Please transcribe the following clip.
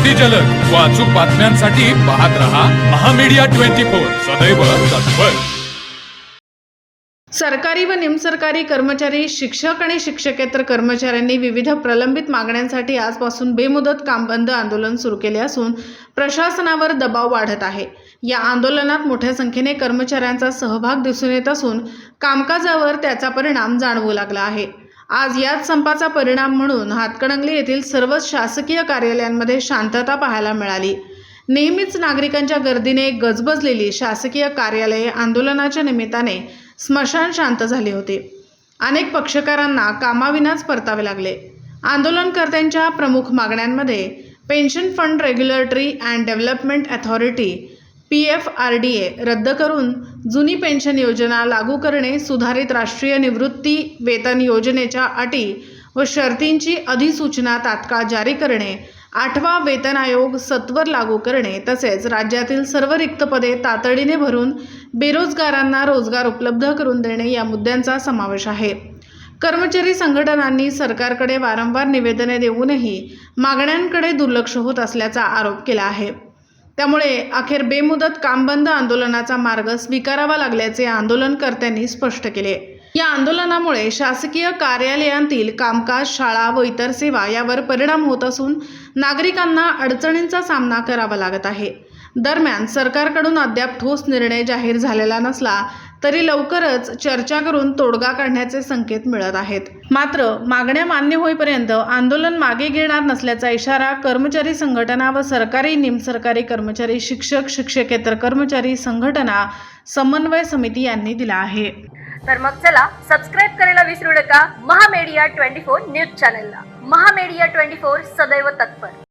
अतिजलद व अचूक बातम्यांसाठी पाहत रहा महामीडिया 24 सदैव तत्पर। सरकारी व निमसरकारी कर्मचारी, शिक्षक आणि शिक्षकेतर कर्मचाऱ्यांनी विविध प्रलंबित मागण्यांसाठी आजपासून बेमुदत काम बंद आंदोलन सुरू केले असून प्रशासनावर दबाव वाढत आहे। या आंदोलनात मोठ्या संख्येने कर्मचाऱ्यांचा सहभाग दिसून येत असून कामकाजावर त्याचा परिणाम जाणवू लागला आहे। आज याच संपाचा परिणाम म्हणून हातकणंगले येथील सर्व शासकीय कार्यालयांमध्ये शांतता पाहायला मिळाली। नेहमीच नागरिकांच्या गर्दीने गजबजलेली शासकीय कार्यालये आंदोलनाच्या निमित्ताने स्मशान शांत झाले होते। अनेक पक्षकारांना कामाविनाच परतावे लागले। आंदोलनकर्त्यांच्या प्रमुख मागण्यांमध्ये pension fund regulatory and development authority PFRDA रद्द करून जुनी पेन्शन योजना लागू करणे, सुधारित राष्ट्रीय निवृत्ती वेतन योजनेच्या अटी व शर्तींची अधिसूचना तात्काळ जारी करणे, 8वा वेतन आयोग सत्वर लागू करणे तसेच राज्यातील सर्व रिक्त पदे तातडीने भरून बेरोजगारांना रोजगार उपलब्ध करून देणे या मुद्द्यांचा समावेश आहे। कर्मचारी संघटनांनी सरकारकडे वारंवार निवेदने देऊनही मागण्यांकडे दुर्लक्ष होत असल्याचा आरोप केला आहे। त्यामुळे अखेर बेमुदत कामबंद आंदोलनाचा मार्ग स्वीकारावा लागल्याचे आंदोलनकर्त्यांनी स्पष्ट केले। या आंदोलनामुळे शासकीय कार्यालयांतील कामकाज, शाळा व इतर सेवा यावर परिणाम होत असून नागरिकांना अडचणींचा सामना करावा लागत आहे। दरम्यान सरकारकडून अद्याप ठोस निर्णय जाहीर झालेला नसला तरी लवकरच चर्चा करून तोडगा काढण्याचे संकेत मिळत आहेत। मात्र मागण्या मान्य होईपर्यंत आंदोलन मागे घेणार नसल्याचा इशारा कर्मचारी संघटना व सरकारी निमसरकारी कर्मचारी, शिक्षक, शिक्षकेतर कर्मचारी संघटना समन्वय समिती यांनी दिला आहे। तर मग चला सबस्क्राइब करायला विसरू नका महामीडिया 24 न्यूज चॅनलला। महामीडिया 24 सदैव तत्पर।